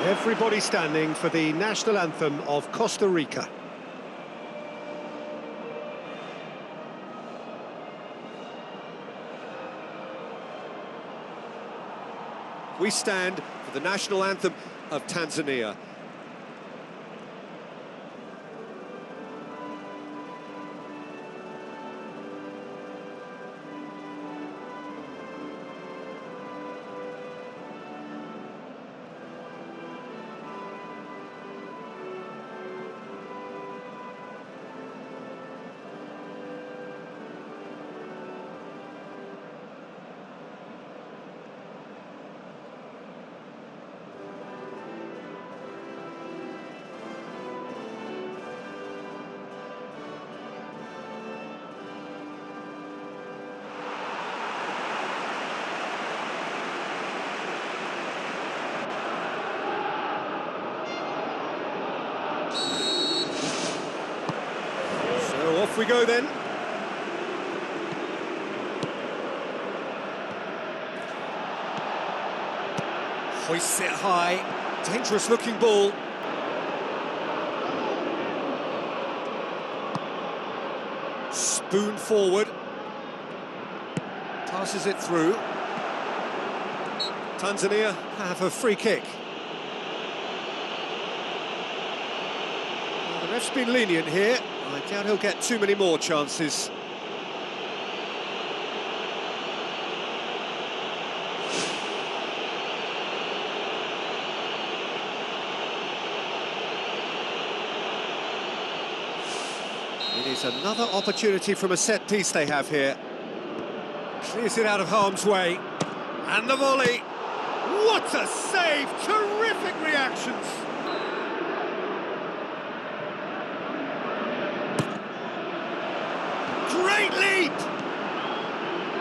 Everybody standing for the national anthem of Costa Rica. We stand for the national anthem of Tanzania. Off we go then. Hoists it high. Dangerous looking ball. Spoon forward. Passes it through. Tanzania have a free kick. Well, the ref's been lenient here. I doubt he'll get too many more chances. It is another opportunity from a set piece they have here. Clears it out of harm's way. And the volley. What a save! Terrific reactions. Great leap!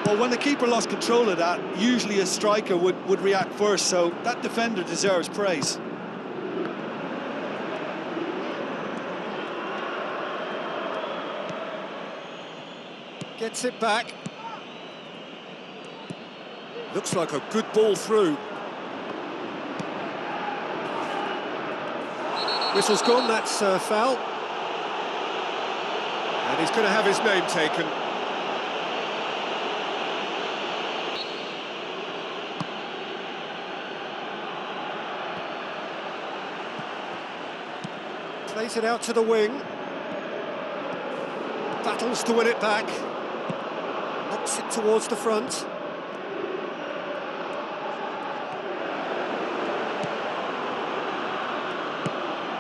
Well, when the keeper lost control of that, usually a striker would react first, so that defender deserves praise. Gets it back. Looks like a good ball through. Whistle's gone, that's a foul. And he's going to have his name taken. Plays it out to the wing. Battles to win it back. Knocks it towards the front.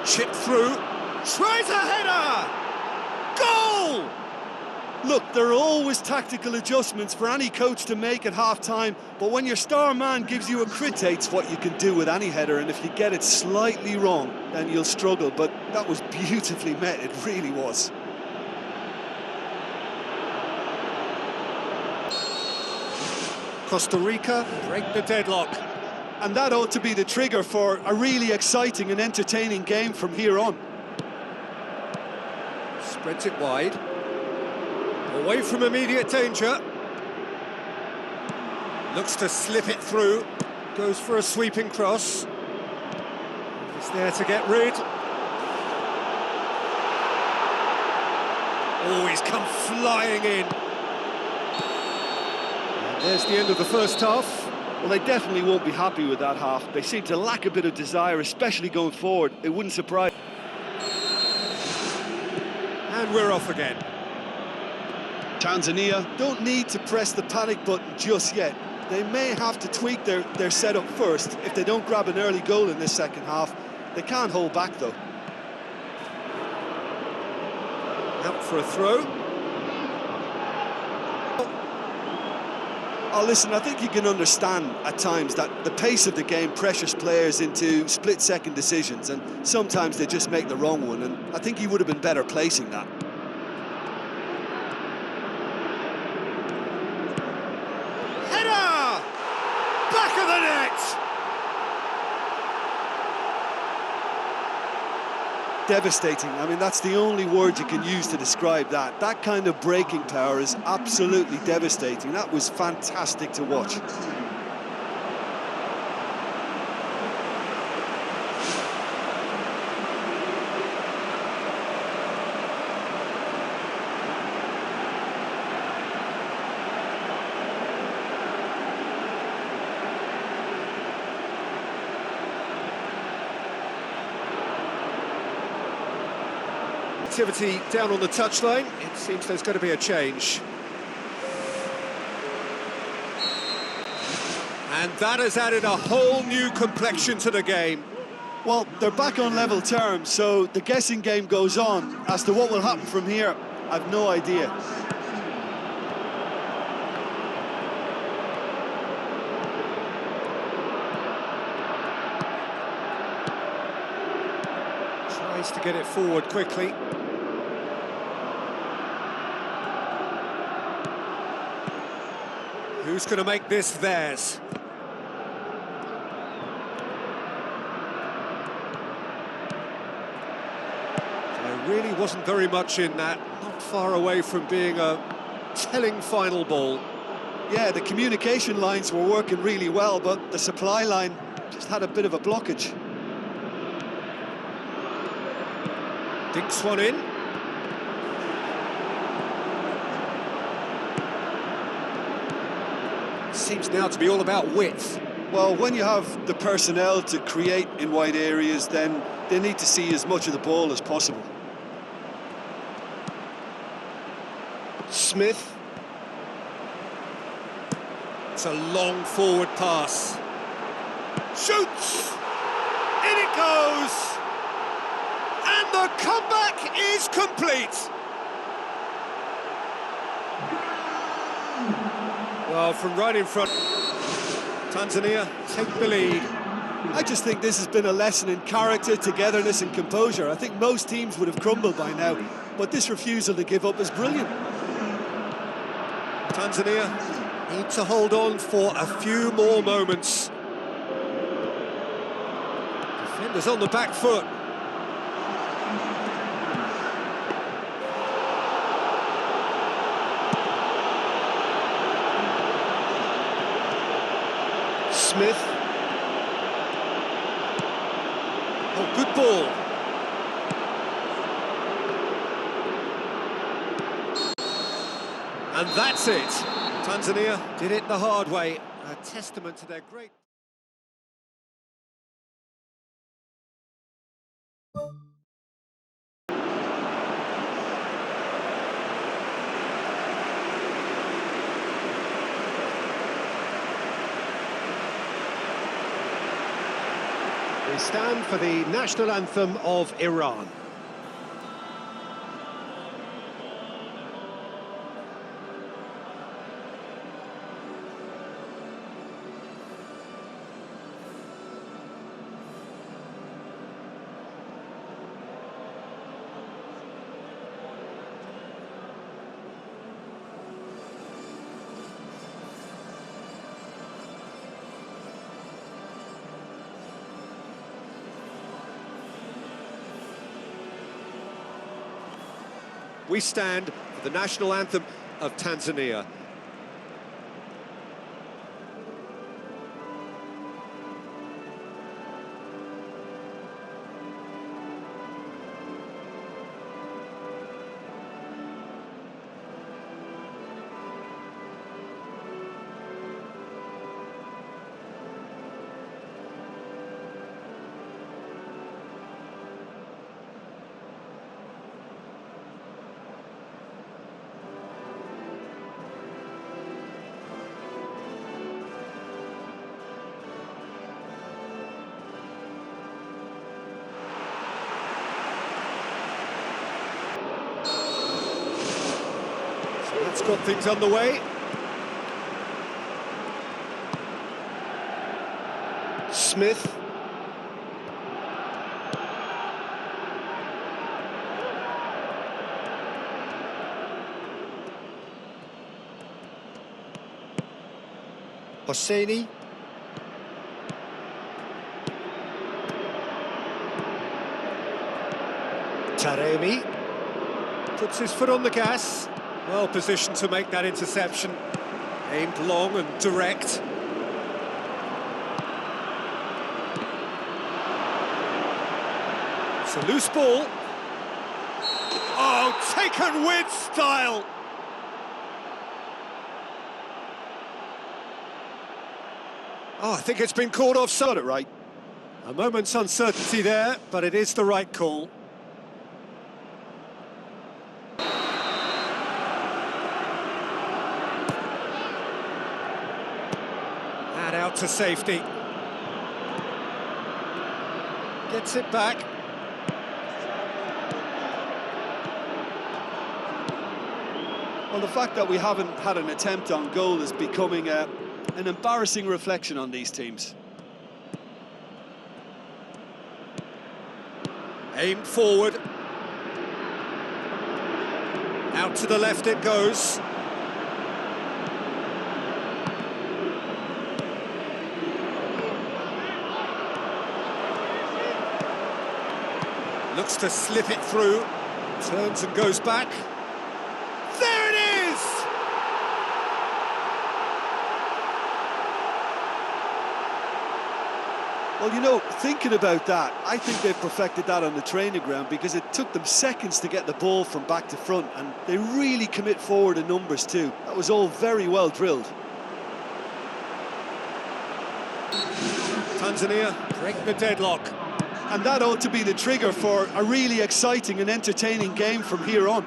Chip through. Tries a header! Goal! Look, there are always tactical adjustments for any coach to make at half-time, but when your star man gives you a crit, it's what you can do with any header, and if you get it slightly wrong, then you'll struggle, but that was beautifully met, it really was. Costa Rica break the deadlock. And that ought to be the trigger for a really exciting and entertaining game from here on. Spreads it wide. Away from immediate danger. Looks to slip it through. Goes for a sweeping cross. He's there to get rid. Oh, he's come flying in. And there's the end of the first half. Well, they definitely won't be happy with that half. They seem to lack a bit of desire, especially going forward. It wouldn't surprise. And we're off again. Tanzania don't need to press the panic button just yet. They may have to tweak their setup first if they don't grab an early goal in this second half. They can't hold back, though. Out for a throw. Oh, listen, I think you can understand at times that the pace of the game pressures players into split-second decisions, and sometimes they just make the wrong one, and I think he would have been better placing that. Header! Back of the net! Devastating. I mean, that's the only word you can use to describe that. That kind of breaking power is absolutely devastating. That was fantastic to watch. activity down on the touchline. It seems there's going to be a change. And that has added a whole new complexion to the game. Well, they're back on level terms, so the guessing game goes on. As to what will happen from here, I've no idea. Tries to get it forward quickly. Who's going to make this theirs? There really wasn't very much in that, not far away from being a telling final ball. Yeah, the communication lines were working really well, but the supply line just had a bit of a blockage. Dinks one in. Seems now to be all about width. Well, when you have the personnel to create in wide areas, then they need to see as much of the ball as possible. Smith. It's a long forward pass. Shoots! In it goes! And the comeback is complete! Well, from right in front, Tanzania take the lead. I just think this has been a lesson in character, togetherness and composure. I think most teams would have crumbled by now, but this refusal to give up is brilliant. Tanzania need to hold on for a few more moments. Defenders on the back foot. Smith. Oh, good ball. And that's it. Tanzania did it the hard way. A testament to their great... We stand for the national anthem of Iran. We stand for the national anthem of Tanzania. That's got things underway. Smith. Hosseini. Taremi. Puts his foot on the gas. Well positioned to make that interception. Aimed long and direct. It's a loose ball. Oh, taken with style! Oh, I think it's been called offside. Got it right. A moment's uncertainty there, but it is the right call. Out to safety. Gets it back. Well, the fact that we haven't had an attempt on goal is becoming an embarrassing reflection on these teams. Aimed forward. Out to the left it goes. Looks to slip it through. Turns and goes back. There it is! Well, you know, thinking about that, I think they've perfected that on the training ground because it took them seconds to get the ball from back to front, and they really commit forward in numbers too. That was all very well drilled. Tanzania break the deadlock. And that ought to be the trigger for a really exciting and entertaining game from here on.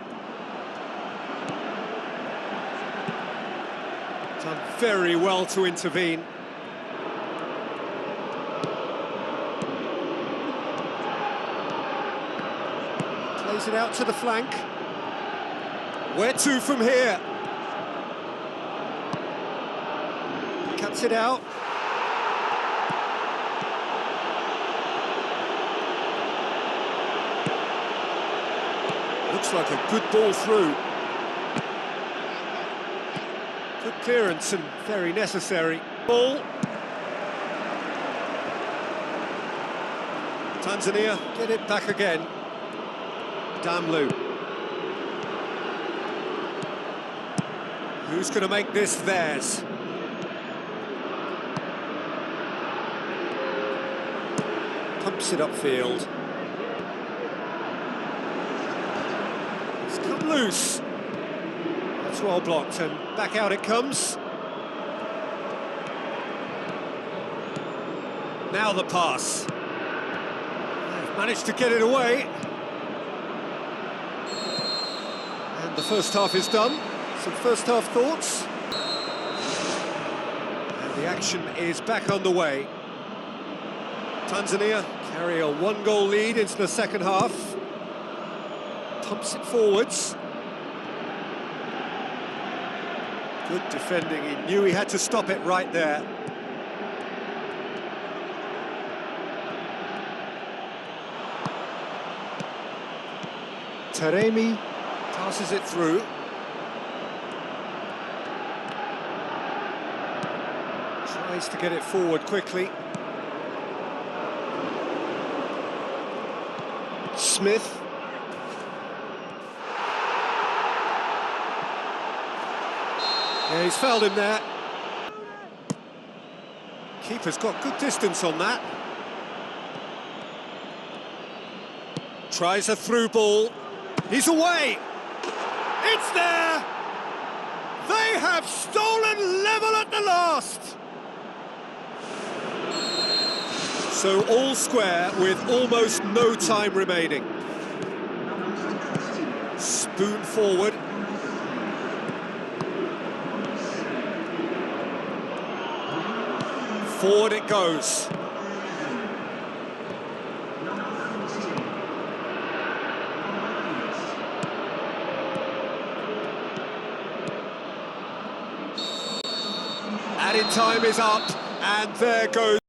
Done very well to intervene. Plays it out to the flank. Where to from here? Cuts it out. Looks like a good ball through. Good clearance and very necessary. Ball. Tanzania get it back again. Damlu. Who's going to make this theirs? Pumps it upfield. It's come loose. That's well blocked and back out it comes. Now the pass. They've managed to get it away. And the first half is done. Some first half thoughts. And the action is back underway. Tanzania carry a one-goal lead into the second half. Pumps it forwards. Good defending, he knew he had to stop it right there. Taremi passes it through. Tries to get it forward quickly. Smith. Yeah, he's fouled him there. Keeper's got good distance on that. Tries a through ball. He's away. It's there. They have stolen level at the last. So all square with almost no time remaining. Spoon forward. Forward it goes. Added time is up, and there goes